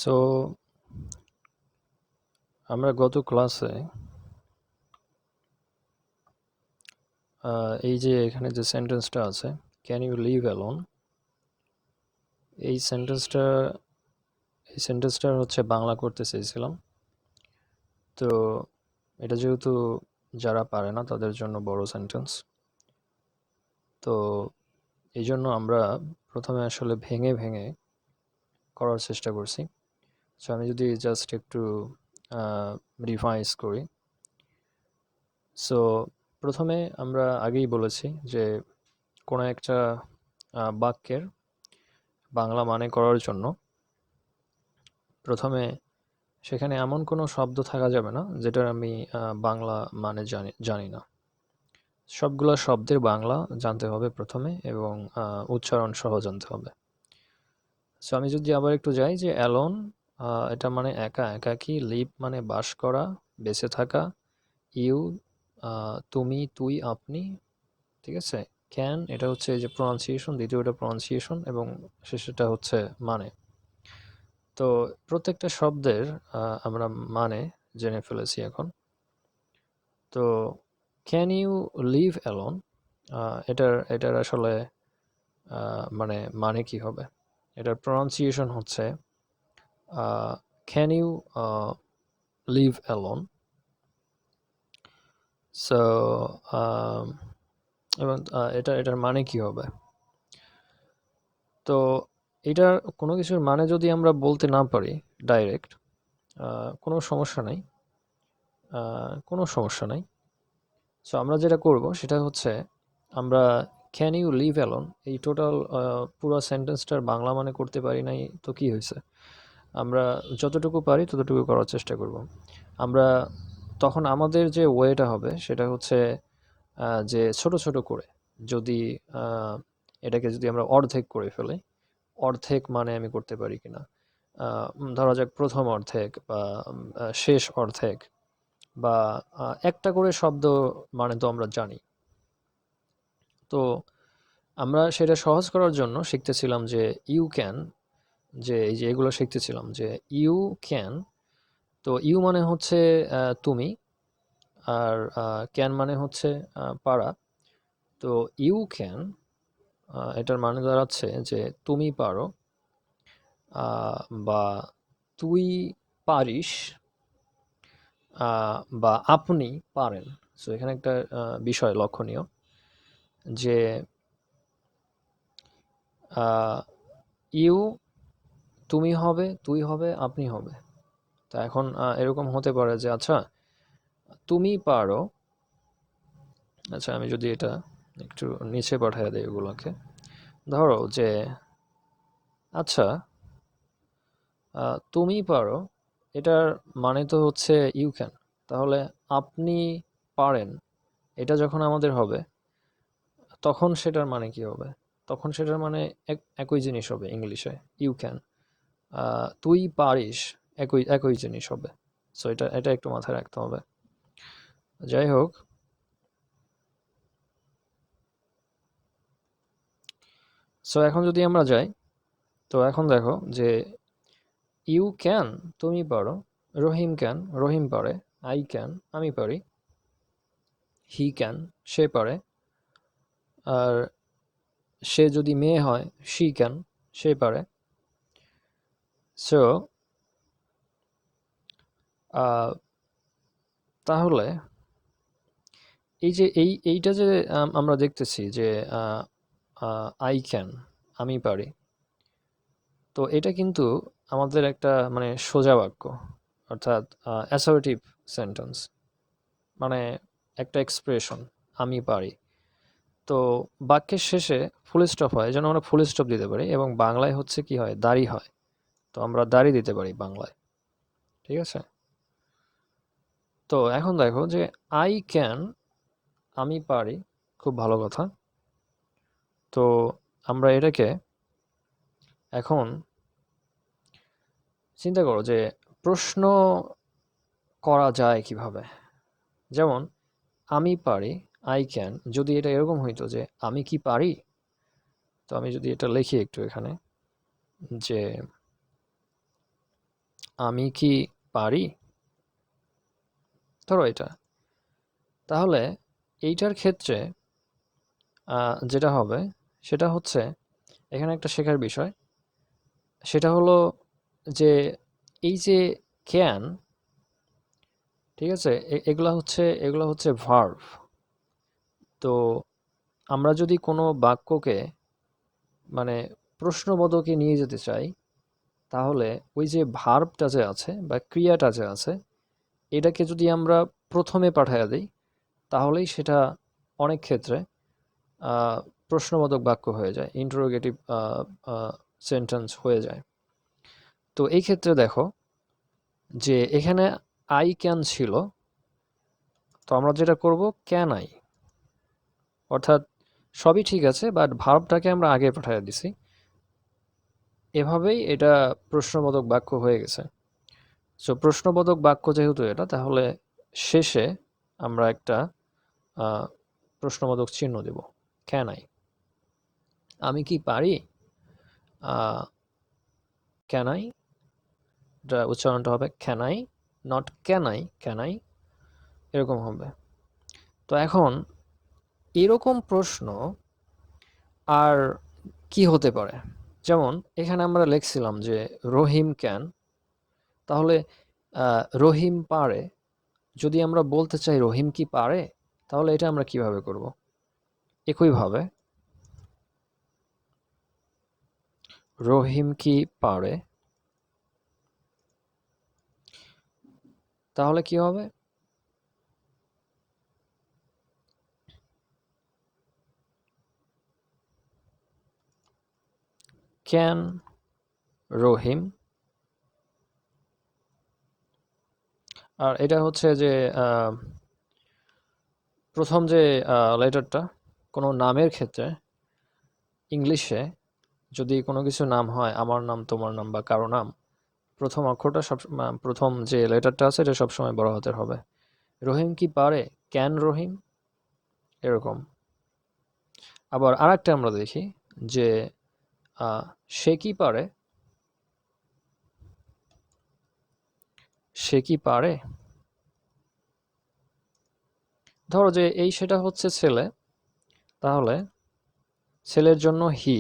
So আমরা গত ক্লাসে এই যে এখানে যে সেন্টেন্সটা আছে, ক্যান ইউ লিভ অ্যালোন, এই সেন্টেন্সটার হচ্ছে বাংলা করতে চেয়েছিলাম। তো এটা যেহেতু যারা পারে না তাদের জন্য বড় সেন্টেন্স, তো এই জন্য আমরা প্রথমে আসলে ভেঙে ভেঙে করার চেষ্টা করছি। সো আমি যদি জাস্ট একটু রিভাইজ করি। সো প্রথমে আমরা আগেই বলেছি যে কোনো একটা বাক্যের বাংলা মানে করার জন্য প্রথমে সেখানে এমন কোনো শব্দ থাকা যাবে না যেটার আমি বাংলা মানে জানি না। সবগুলা শব্দের বাংলা জানতে হবে প্রথমে, এবং উচ্চারণ সহ জানতে হবে। সো আমি যদি আবার একটু যাই যে অ্যালোন, এটা মানে একা, একাকী। লিভ মানে বাস করা, বেঁচে থাকা। ইউ, তুমি, তুই, আপনি, ঠিক আছে। ক্যান, এটা হচ্ছে এই যে প্রনাউন্সিয়েশন, দ্বিতীয়টা প্রনাউন্সিয়েশন, এবং শেষেরটা হচ্ছে মানে। তো প্রত্যেকটা শব্দের আমরা মানে জেনে ফেলেছি এখন। তো ক্যান ইউ লিভ অ্যালোন, এটার আসলে মানে কি হবে? এটার প্রনাউন্সিয়েশন হচ্ছে can you leave alone. So এবং এটার মানে কি হবে? তো এটার কোনো কিছুর মানে যদি আমরা বলতে না পারি ডাইরেক্ট, কোনো সমস্যা নাই, কোনো সমস্যা নাই। সো আমরা যেটা করব সেটা হচ্ছে আমরা ক্যান ইউ লিভ অ্যালোন এই টোটাল পুরো সেন্টেন্সটার বাংলা মানে করতে পারি নাই, তো কি হয়েছে? আমরা যতটুকু পারি ততটুকু করার চেষ্টা করব। আমরা তখন আমাদের যে ওয়েটা হবে সেটা হচ্ছে যে ছোট ছোট করে, যদি আহ, এটাকে যদি আমরা অর্ধেক করে ফেলি, অর্ধেক মানে আমি করতে পারি কিনা, ধরা যাক প্রথম অর্ধেক বা শেষ অর্ধেক, বা একটা করে শব্দ মানে তো আমরা জানি। তো আমরা সেটা সহজ করার জন্য শিখতেছিলাম যে ইউ ক্যান, যে এই যে এগুলো শিখতেছিলাম যে ইউ ক্যান। তো ইউ মানে হচ্ছে তুমি, আর ক্যান মানে হচ্ছে পারা। তো ইউ ক্যান, এটার মানে দাঁড়াচ্ছে যে তুমি পারো, বা তুই পারিস, বা আপনি পারেন। সো এখানে একটা বিষয় লক্ষণীয় যে ইউ তুমি হবে, তুই হবে, আপনি হবে। তা এখন এরকম হতে পারে যে আচ্ছা তুমি পারো, আচ্ছা আমি যদি এটা একটু নিচে পাঠিয়ে দিই এগুলোকে, ধরো যে আচ্ছা তুমি পারো, এটার মানে তো হচ্ছে ইউ ক্যান। তাহলে আপনি পারেন, এটা যখন আমাদের হবে তখন সেটার মানে কি হবে? তখন সেটার মানে একই জিনিস হবে ইংলিশে, ইউ ক্যান। তুই পারিস, একই একই জিনিস হবে। সো এটা এটা একটু মাথায় রাখতে হবে। যাই হোক, সো এখন যদি আমরা যাই, তো এখন দেখো যে ইউ ক্যান তুমি পারো, রহিম ক্যান রহিম পারে, আই ক্যান আমি পারি, হি ক্যান সে পারে, আর সে যদি মেয়ে হয় শি ক্যান সে পারে। সো তাহলে এই যে এইটা যে আমরা দেখতেছি যে আই ক্যান আমি পারি, তো এটা কিন্তু আমাদের একটা মানে সোজা বাক্য, অর্থাৎ অ্যাসার্টিভ সেন্টেন্স, মানে একটা এক্সপ্রেশন, আমি পারি। তো বাক্যের শেষে ফুল স্টপ হয়, যেন আমরা ফুল স্টপ দিতে পারি, এবং বাংলায় হচ্ছে কি হয়, দাড়ি হয়। তো আমরা দাড়ি দিতে পারি বাংলায়, ঠিক আছে। তো এখন দেখো যে আই ক্যান আমি পারি, খুব ভালো কথা। তো আমরা এটাকে এখন চিন্তা করো যে প্রশ্ন করা যায় কিভাবে। যেমন আমি পারি, আই ক্যান, যদি এটা এরকম হইতো যে আমি কি পারি, তো আমি যদি এটা লিখি একটু এখানে যে আমি কি পারি, ধরো এটা। তাহলে এইটার ক্ষেত্রে যেটা হবে সেটা হচ্ছে, এখানে একটা শেখার বিষয়, সেটা হলো যে এই যে ক্যান, ঠিক আছে, এগুলা হচ্ছে ভার্ব। তো আমরা যদি কোনো বাক্যকে মানে প্রশ্নবোধকে নিয়ে যেতে চাই, তাহলে ওই যে ভার্বটা যে আছে বা ক্রিয়াটা যে আছে, এটাকে যদি আমরা প্রথমে পাঠাইয়া দিই, তাহলেই সেটা অনেক ক্ষেত্রে আহ, প্রশ্নবোধক বাক্য হয়ে যায়, ইন্টারোগেটিভ সেন্টেন্স হয়ে যায়। তো এই ক্ষেত্রে দেখো যে এখানে আই ক্যান ছিল, তো আমরা যেটা করব ক্যান আই, অর্থাৎ সবই ঠিক আছে বাট ভার্বটাকে আমরা আগে পাঠিয়ে দিছি, এভাবেই এটা প্রশ্নবোধক বাক্য হয়ে গেছে। সো প্রশ্নবোধক বাক্য যেহেতু এটা, তাহলে শেষে আমরা একটা আহ, প্রশ্নবোধক চিহ্ন দেব, ক্যান আই। আমি কি পারি, ক্যান আই, উচ্চারণটা হবে can I, not can I, can I, এরকম হবে। তো এখন এরকম প্রশ্ন আর কি হতে পারে, যেমন এখানে আমরা লিখছিলাম যে রহিম ক্যান, তাহলে রহিম পারে, যদি আমরা বলতে চাই রহিম কি পারে, তাহলে এটা আমরা কিভাবে করব? একইভাবে রহিম কি পারে, তাহলে কি হবে? ক্যান রহিম। আর এটা হচ্ছে যে আহ, প্রথম যে লেটারটা কোনো নামের ক্ষেত্রে, ইংলিশে যদি কোনো কিছু নাম হয়, আমার নাম, তোমার নাম বা কারো নাম, প্রথম অক্ষরটা প্রথম যে লেটারটা আছে এটা সবসময় বড় হাতের হবে। রহিম কি পারে, ক্যান রহিম, এরকম। আবার আরেকটা আমরা দেখি যে আহ, সে কি পারে, সে কি পারে। ধরো যে এই সেটা হচ্ছে ছেলে, তাহলে ছেলের জন্য হি,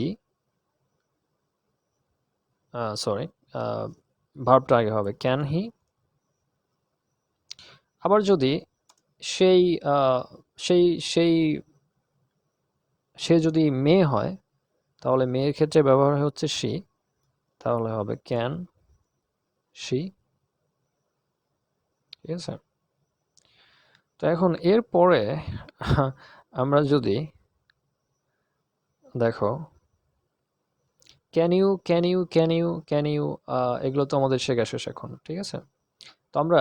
সরি, ভার্বটা আগে হবে ক্যান হি। আবার যদি সেই আহ, সেই সেই সে যদি মেয়ে হয়, তাহলে মেয়ের ক্ষেত্রে ব্যবহার হচ্ছে শি, তাহলে হবে ক্যান শি, ঠিক আছে। তো এখন এর পরে আমরা যদি দেখো ক্যান ইউ, এগুলো তো আমাদের শেখা শেষ এখন, ঠিক আছে। তো আমরা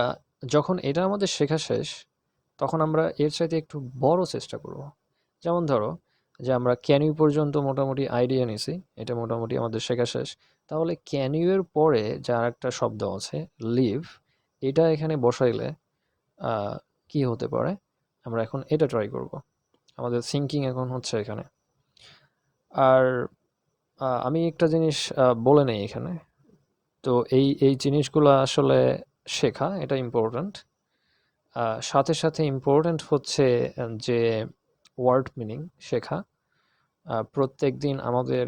যখন এটা আমাদের শেখা শেষ, তখন আমরা এর চাইতে একটু বড় চেষ্টা করব। যেমন ধরো যে আমরা ক্যান ইউ পর্যন্ত মোটামুটি আইডিয়া নিছি, এটা মোটামুটি আমাদের শেখা শেষ। তাহলে ক্যান ইউ এর পরে যার একটা শব্দ আছে লিভ, এটা এখানে বসাইলে আহ, কি হতে পারে, আমরা এখন এটা ট্রাই করব। আমাদের থিঙ্কিং এখন হচ্ছে এখানে। আর আমি একটা জিনিস বলে নেই এখানে। তো এই এই জিনিসগুলো আসলে শেখা এটা ইম্পর্ট্যান্ট। সাথে সাথে ইম্পর্ট্যান্ট হচ্ছে যে ওয়ার্ড মিনিং শেখা। প্রত্যেক দিন আমাদের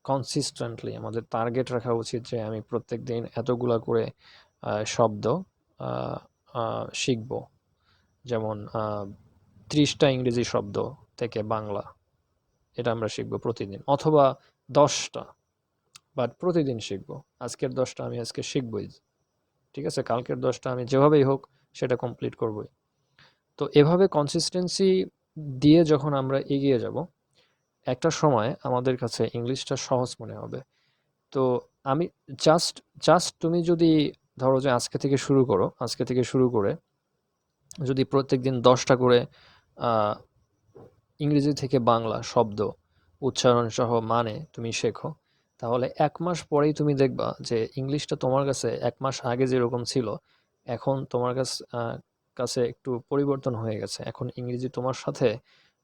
কনসিস্টেন্টলি আমাদের টার্গেট রাখা উচিত যে আমি প্রত্যেক দিন এতগুলা করে শব্দ শিখব। যেমন 30টা ইংরেজি শব্দ থেকে বাংলা, এটা আমরা শিখবো প্রতিদিন, অথবা 10টা, বাট প্রতিদিন শিখবো। আজকের 10টা আমি আজকে শিখবই, ঠিক আছে, কালকের 10টা আমি যেভাবেই হোক সেটা কমপ্লিট করবই। তো এভাবে কনসিস্টেন্সি দিয়ে যখন আমরা এগিয়ে যাব, একটা সময় আমাদের কাছে ইংলিশটা সহজ মনে হবে। তো আমি জাস্ট জাস্ট তুমি যদি ধরো যে আজকে থেকে শুরু করো, আজকে থেকে শুরু করে যদি প্রত্যেকদিন 10টা করে আহ, ইংরেজি থেকে বাংলা শব্দ উচ্চারণ সহ মানে তুমি শেখো, তাহলে 1 মাস পরেই তুমি দেখবা যে ইংলিশটা তোমার কাছে 1 মাস আগে যেরকম ছিল, এখন তোমার কাছে একটু পরিবর্তন হয়ে গেছে। এখন ইংরেজি তোমার সাথে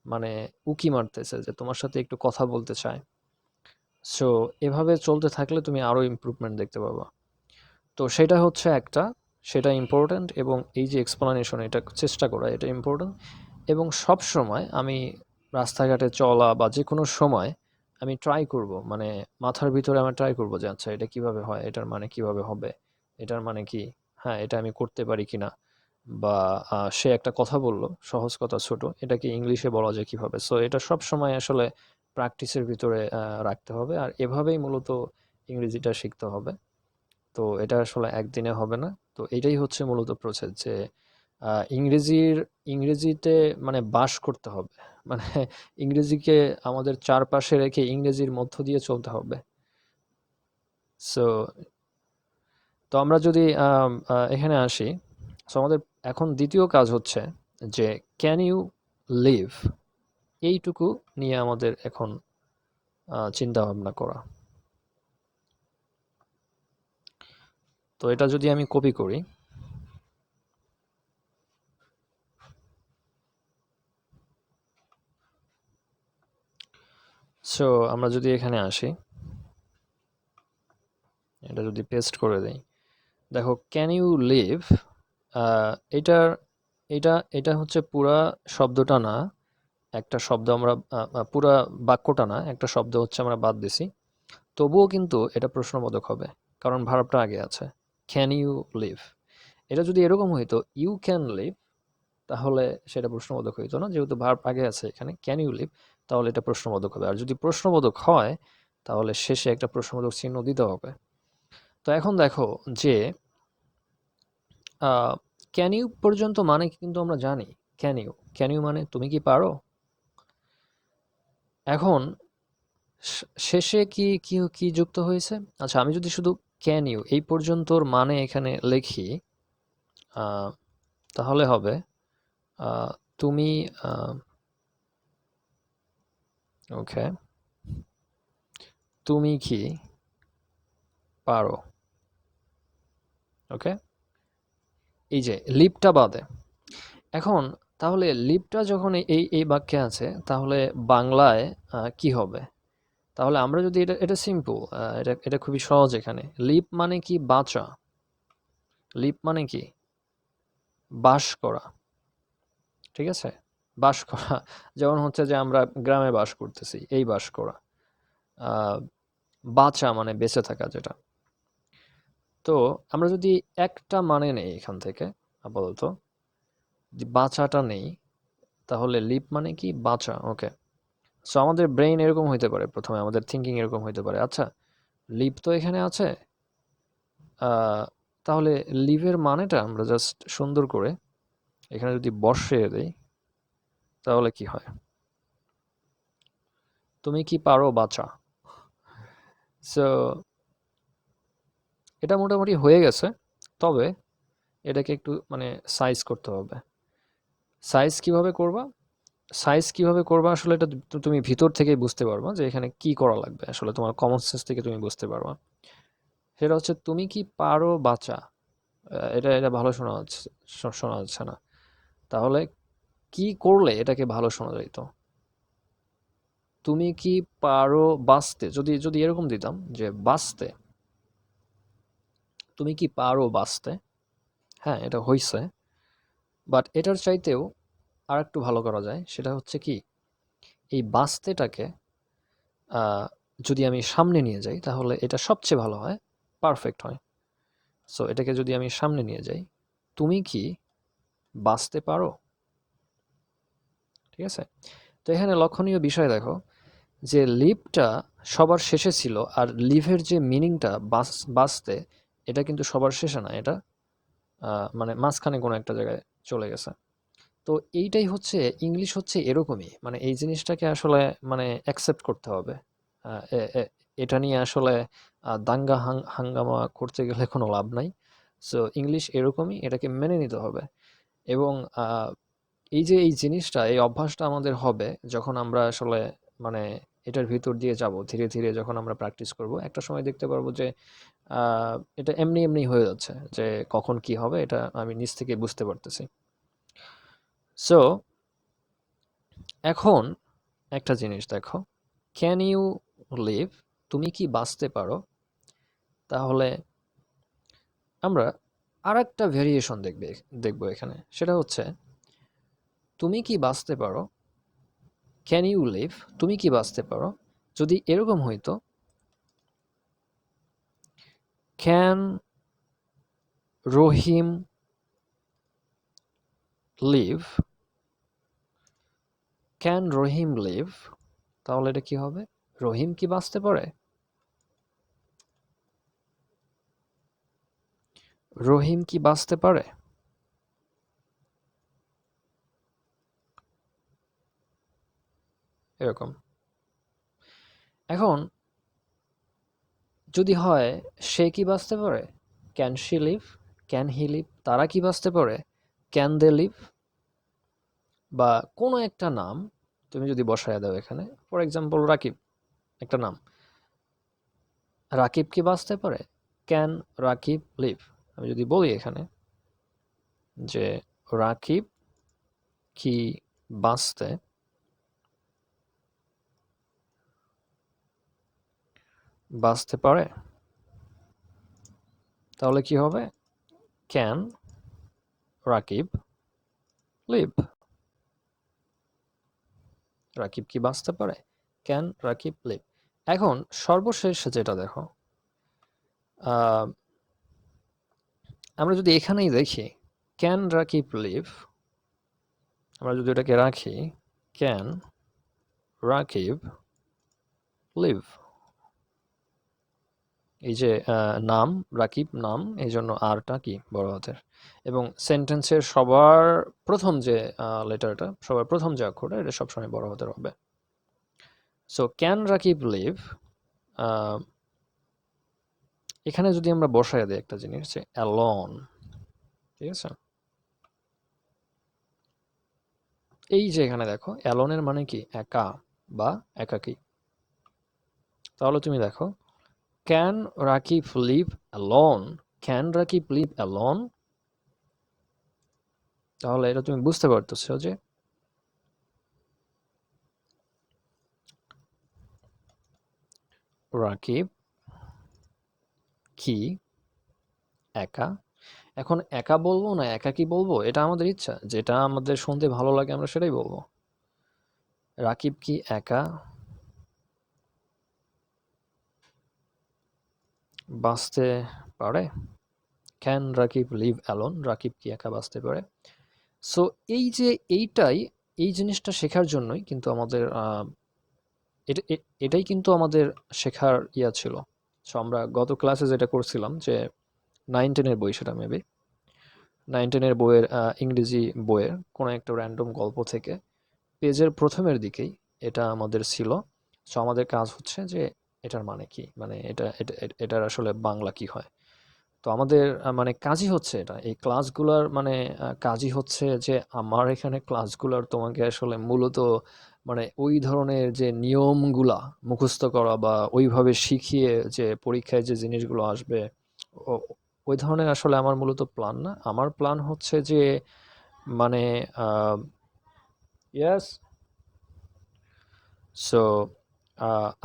মানে উকি মারতেছে, যে তোমার সাথে একটু কথা বলতে চায়। সো এভাবে চলতে থাকলে তুমি আরো ইমপ্রুভমেন্ট দেখতে পাবা। তো সেটা হচ্ছে একটা, সেটা ইম্পর্ট্যান্ট, এবং এই যে এক্সপ্লানেশন এটা চেষ্টা করা এটা ইম্পর্ট্যান্ট। এবং সব সময় আমি রাস্তাঘাটে চলা বা যে কোনো সময় আমি ট্রাই করব, মানে মাথার ভিতরে আমি ট্রাই করব যে আচ্ছা এটা কিভাবে হয়, এটার মানে কিভাবে হবে, এটার মানে কি, হ্যাঁ এটা আমি করতে পারি কিনা। বা সে একটা কথা বলল, সহজ কথা ছোট, এটাকে ইংলিশে বলা যায় কিভাবে। সো এটা সব সময় আসলে প্র্যাকটিসের ভিতরে রাখতে হবে, আর এভাবেই মূলত ইংরেজিটা শিখতে হবে। তো এটা আসলে একদিনে হবে না। তো এটাই হচ্ছে মূলত প্রসেস যে ইংরেজির ইংরেজিতে মানে বাস করতে হবে। মানে ইংরেজিকে আমাদের চারপাশে রেখে ইংরেজির মধ্য দিয়ে চলতে হবে। সো তো আমরা যদি এখানে আসি, সো আমাদের এখন দ্বিতীয় কাজ হচ্ছে যে ক্যান ইউ লিভ, এইটুকু নিয়ে আমাদের এখন চিন্তা ভাবনা করা। তো এটা যদি আমি কপি করি, সো আমরা যদি এখানে আসি, এটা যদি পেস্ট করে দেই, দেখো ক্যান ইউ লিভ, এটার এটা এটা হচ্ছে পুরা শব্দটা না, একটা শব্দ আমরা পুরা বাক্যটা না, একটা শব্দ হচ্ছে আমরা বাদ দিছি। তবুও কিন্তু এটা প্রশ্নবোধক হবে, কারণ ভার্বটা আগে আছে। ক্যান ইউ লিভ, এটা যদি এরকম হইতো ইউ ক্যান লিভ, তাহলে সেটা প্রশ্নবোধক হইতো না, যেহেতু ভার্ব আগে আছে এখানে ক্যান ইউ লিভ, তাহলে এটা প্রশ্নবোধক হবে। আর যদি প্রশ্নবোধক হয় তাহলে শেষে একটা প্রশ্নবোধক চিহ্ন দিতে হবে। তো এখন দেখো যে ক্যান ইউ পর্যন্ত মানে কিন্তু আমরা জানি, ক্যান ইউ মানে তুমি কি পারো। এখন শেষে কি কি কি যুক্ত হয়েছে? আচ্ছা, আমি যদি শুধু ক্যান ইউ এই পর্যন্তর মানে এখানে লিখি, আহ, তাহলে হবে আহ, তুমি, ওকে, তুমি কি পারো। ওকে, এই যে লিপটা বাদে। এখন তাহলে লিপটা যখন এই এই বাক্যে আছে, তাহলে বাংলায় কি হবে? তাহলে আমরা যদি এটা এটা সিম্পল, এটা এটা খুবই সহজ। এখানে লিপ মানে কি? বাঁচা। লিপ মানে কি? বাস করা। ঠিক আছে, বাস করা। যেমন হচ্ছে যে আমরা গ্রামে বাস করতেছি, এই বাস করা। আহ, বাঁচা মানে বেঁচে থাকা যেটা। তো আমরা যদি একটা মানে নেই এখান থেকে আপাতত, যদি বাঁচাটা নেই, তাহলে লিপ মানে কি? বাঁচা। ওকে, সো আমাদের ব্রেইন এরকম হইতে পারে, প্রথমে আমাদের থিঙ্কিং এরকম হইতে পারে, আচ্ছা লিভ তো এখানে আছে, আহ, তাহলে লিভের মানেটা আমরা জাস্ট সুন্দর করে এখানে যদি বসিয়ে দেই, তাহলে কি হয়? তুমি কি পারো বাঁচা। সো এটা মোটামুটি হয়ে গেছে, তবে এটাকে একটু মানে সাইজ করতে হবে। সাইজ কিভাবে করবা? সাইজ কিভাবে করবা আসলে এটা তুমি ভিতর থেকেই বুঝতে পারবা যে এখানে কি করা লাগবে, আসলে তোমার কমন সেন্স থেকে তুমি বুঝতে পারবা। সেটা হচ্ছে তুমি কি পারো বাঁচা। এটা এটা ভালো শোনা যাচ্ছে, শোনা যাচ্ছে না। তাহলে কি করলে এটাকে ভালো শোনা যাইতো? তুমি কি পারো বাঁচতে, যদি যদি এরকম দিতাম যে বাঁচতে, তুমি কি পারো বাঁচতে, হ্যাঁ এটা হইছে। বাট এটার চাইতেও আর একটু ভালো করা যায়, সেটা হচ্ছে কি, এই বাঁচতেটাকে যদি আমি সামনে নিয়ে যাই তাহলে এটা সবচেয়ে ভালো হয়, পারফেক্ট হয়। সো এটাকে যদি আমি সামনে নিয়ে যাই, তুমি কি বাঁচতে পারো। ঠিক আছে, তো এখানে লক্ষণীয় বিষয় দেখো যে লিভটা সবার শেষে ছিল, আর লিভের যে মিনিংটা বাঁচতে, এটা কিন্তু সবার শেষে না, এটা মানে মাঝখানে কোনো একটা জায়গায় চলে গেছে। তো এইটাই হচ্ছে ইংলিশ, হচ্ছে এরকমই, মানে এই জিনিসটাকে আসলে মানে অ্যাকসেপ্ট করতে হবে। এটা নিয়ে আসলে দাঙ্গা হাঙ্গামা করতে গেলে কোনো লাভ নাই। সো ইংলিশ এরকমই, এটাকে মেনে নিতে হবে। এবং এই যে এই জিনিসটা, এই অভ্যাসটা আমাদের হবে যখন আমরা আসলে মানে এটার ভিতর দিয়ে যাব ধীরে ধীরে, যখন আমরা প্র্যাকটিস করব একটা সময় দেখতে পারবো যে এটা এমনি এমনি হয়ে যাচ্ছে, যে কখন কি হবে এটা আমি নিজ থেকে বুঝতে পারতেছি। সো এখন একটা জিনিস দেখো, ক্যান ইউ লিভ, তুমি কি বাঁচতে পারো, তাহলে আমরা আরেকটা ভেরিয়েশন দেখবো এখানে। সেটা হচ্ছে তুমি কি বাঁচতে পারো? Can you live? তুমি কি বাঁচতে পারো? যদি এরকম হইতো, can Rahim live? Can Rahim live? তাহলে এটা কি হবে? রহিম কি বাঁচতে পারে? রহিম কি বাঁচতে পারে? এরকম। এখন যদি হয় সে কি বাঁচতে পারে? Can she live? Can he live? তারা কি বাঁচতে পারে? Can they live? বা কোনো একটা নাম তুমি যদি বসায় দাও এখানে, ফর এক্সাম্পল রাকিব একটা নাম, রাকিব কি বাঁচতে পারে? Can Rakib live? আমি যদি বলি এখানে যে রাকিব কি বাঁচতে বাঁচতে পারে, তাহলে কি হবে? Can Rakib leave? রাকিব কি বাঁচতে পারে? Can Rakib live? এখন সর্বশেষ যেটা দেখো, আহ, আমরা যদি এখানেই দেখি ক্যান রাকিব লিভ, আমরা যদি এটাকে রাখি ক্যান রাকিব লিভ, এই যে নাম, রাকিব নাম, এই জন্য আরটা কি বড় হাতের, এবং সেন্টেন্সের সবার প্রথম যে লেটারটা, সবার প্রথম যে অক্ষরটা, এটা সবসময় বড় হাতের হবে। সো ক্যান রাকিব লিভ, এখানে যদি আমরা বসায় দিই একটা জিনিস যে অ্যালন, ঠিক আছে? এই যে এখানে দেখো অ্যালনের মানে কি? একা বা একাকী। তাহলে তুমি দেখো can Rakib live alone? Can Rakib live alone? তাহলে এটা তুমি বুঝতে পারতেছো যে রাকিব কি একা? এখন একা বলবো না একাকী বলবো, এটা আমাদের ইচ্ছা, যেটা আমাদের শুনতে ভালো লাগে আমরা সেটাই বলবো। রাকিব কি একা বাঁচতে পারে? Can Rakib live alone? Rakib কি একা বাঁচতে পারে? সো এই যে এইটাই, এই জিনিসটা শেখার জন্যই কিন্তু আমাদের এটাই কিন্তু আমাদের শেখার ইয়া ছিল। সো আমরা গত ক্লাসে যেটা করছিলাম যে 9-10-এর বই, সেটা মেবি 9-10-এর বইয়ের ইংরেজি বইয়ের কোনো একটা র্যান্ডম গল্প থেকে পেজের প্রথমের দিকেই এটা আমাদের ছিল। সো আমাদের কাজ হচ্ছে যে এটার মানে কি, মানে এটার আসলে বাংলা কি হয়। তো আমাদের মানে কাজই হচ্ছে এটা, এই ক্লাসগুলার মানে কাজই হচ্ছে যে আমার এখানে ক্লাসগুলার তোমাকে আসলে মূলত মানে ওই ধরনের যে নিয়মগুলা মুখস্থ করা বা ওইভাবে শিখিয়ে যে পরীক্ষায় যে জিনিসগুলো আসবে, ওই ধরনের আসলে আমার মূলত প্ল্যান না। আমার প্ল্যান হচ্ছে যে মানে ইয়েস, সো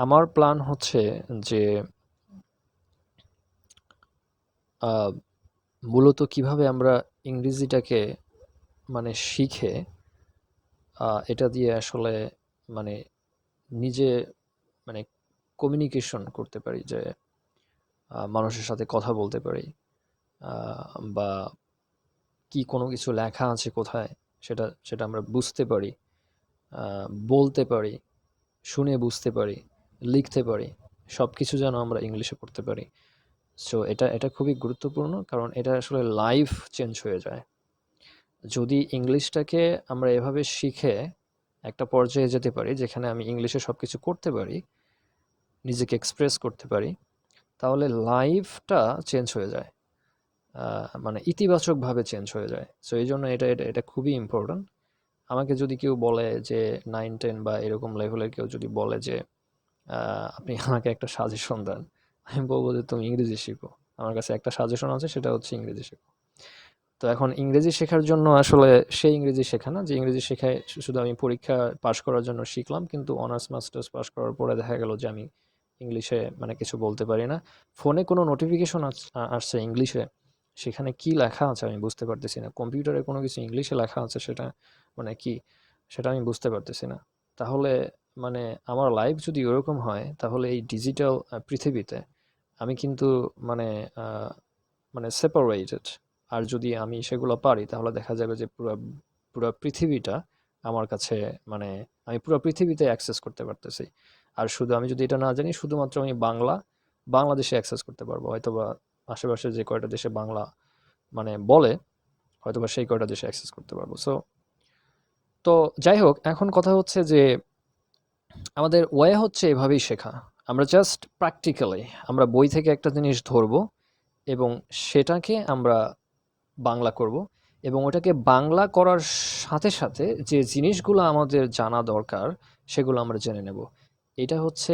আমার প্ল্যান হচ্ছে যে আহ, মূলত কিভাবে আমরা ইংরেজিটাকে মানে শিখে এটা দিয়ে আসলে মানে নিজে মানে কমিউনিকেশন করতে পারি, যে মানুষের সাথে কথা বলতে পারি, বা কি কোনো কিছু লেখা আছে কোথায়, সেটা সেটা আমরা বুঝতে পারি, বলতে পারি, শুনে বুঝতে পারি, লিখতে পারি, সব কিছু যেন আমরা ইংলিশে করতে পারি। সো এটা এটা খুবই গুরুত্বপূর্ণ, কারণ এটা আসলে লাইফ চেঞ্জ হয়ে যায় যদি ইংলিশটাকে আমরা এভাবে শিখে একটা পর্যায়ে যেতে পারি যেখানে আমি ইংলিশে সব কিছু করতে পারি, নিজেকে এক্সপ্রেস করতে পারি, তাহলে লাইফটা চেঞ্জ হয়ে যায়, মানে ইতিবাচকভাবে চেঞ্জ হয়ে যায়। সো এই জন্য এটা এটা এটা খুবই ইম্পর্ট্যান্ট। আমাকে যদি কেউ বলে যে 9-10 বা এরকম লেভেলের কেউ যদি বলে যে আপনি আমাকে একটা সাজেশন দেন, আমি বলবো যে তুমি ইংরেজি শিখো। আমার কাছে একটা সাজেশন আছে, সেটা হচ্ছে ইংরেজি শেখো। তো এখন ইংরেজি শেখার জন্য আসলে সেই ইংরেজি শেখা না যে ইংরেজি শেখায় শুধু আমি পরীক্ষা পাশ করার জন্য শিখলাম, কিন্তু অনার্স মাস্টার্স পাশ করার পরে দেখা গেল যে আমি ইংলিশে মানে কিছু বলতে পারি না। ফোনে কোনো নোটিফিকেশন আসছে ইংলিশে, সেখানে কি লেখা আছে আমি বুঝতে পারতেছি না। কম্পিউটারে কোনো কিছু ইংলিশে লেখা আছে সেটা মানে কি? সেটা আমি বুঝতে পারতেছি না। তাহলে মানে আমার লাইফ যদি ওরকম হয় তাহলে এই ডিজিটাল পৃথিবীতে আমি কিন্তু মানে আ মানে সেপারেটেড। আর যদি আমি সেগুলো পারি তাহলে দেখা যাবে যে পুরা পৃথিবীটা আমার কাছে মানে আমি পুরা পৃথিবীতে অ্যাক্সেস করতে পারতেছি। আর শুধু আমি যদি এটা না জানি শুধুমাত্র আমি বাংলাদেশে অ্যাক্সেস করতে পারবো। হয়তোবা আশেপাশে যে কয়টা দেশে বাংলা মানে বলে হয়তোবা সেই কয়টা দেশে অ্যাক্সেস করতে পারবো। তো যাই হোক এখন কথা হচ্ছে যে আমাদের ওয়ে হচ্ছে এভাবেই শেখা। আমরা জাস্ট প্র্যাকটিক্যালি আমরা বই থেকে একটা জিনিস ধরবো এবং সেটাকে আমরা বাংলা করব এবং ওটাকে বাংলা করার সাথে সাথে যে জিনিসগুলো আমাদের জানা দরকার সেগুলো আমরা জেনে নেব। এটা হচ্ছে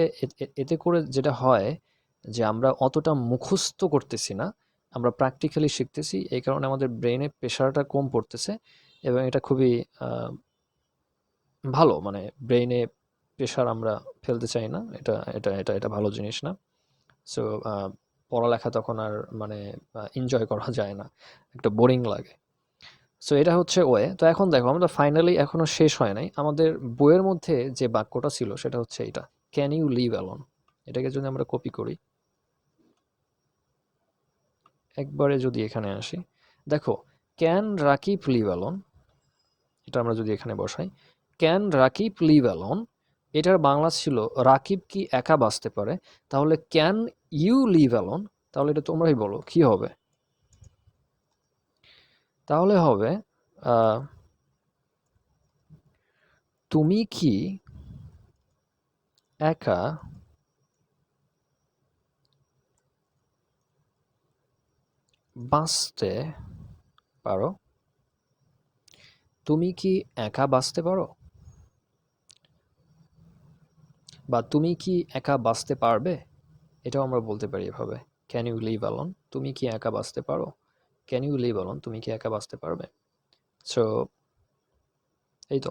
এতে করে যেটা হয় যে আমরা অতটা মুখস্থ করতেছি না, আমরা প্র্যাকটিক্যালি শিখতেছি। এই কারণে আমাদের ব্রেনে প্রেশারটা কম পড়তেছে এবং এটা খুবই আহ, ভালো। মানে ব্রেনে প্রেশার আমরা ফেলতে চাই না, এটা ভালো জিনিস না। সো পড়ালেখা তখন আর মানে এনজয় করা যায় না, একটা বোরিং লাগে। সো এটা হচ্ছে ওয়ে। তো এখন দেখো আমরা ফাইনালি এখনো শেষ হয় নাই। আমাদের বইয়ের মধ্যে যে বাক্যটা ছিল সেটা হচ্ছে এটা, ক্যান ইউ লিভ অ্যালোন। এটাকে যদি আমরা কপি করি, একবারে যদি এখানে আসি, দেখো ক্যান রাকিব লিভ অ্যালোন, এটা আমরা যদি এখানে বসাই, ক্যান রাকিব লিভ অ্যালোন, এটার বাংলা ছিল রাকিব কি একা বাঁচতে পারে। তাহলে ক্যান ইউ লিভ অ্যালোন, তাহলে এটা তোমরাই বলো কি হবে। তাহলে হবে আহ, তুমি কি একা বাঁচতে পারো। তুমি কি একা বাঁচতে পারো, বা তুমি কি একা বাঁচতে পারবে, এটাও আমরা বলতে পারি এভাবে। ক্যান ইউ লিভ অ্যালোন, তুমি কি একা বাঁচতে পারো। ক্যান ইউ লিভ অ্যালোন, তুমি কি একা বাঁচতে পারবে। সো এই তো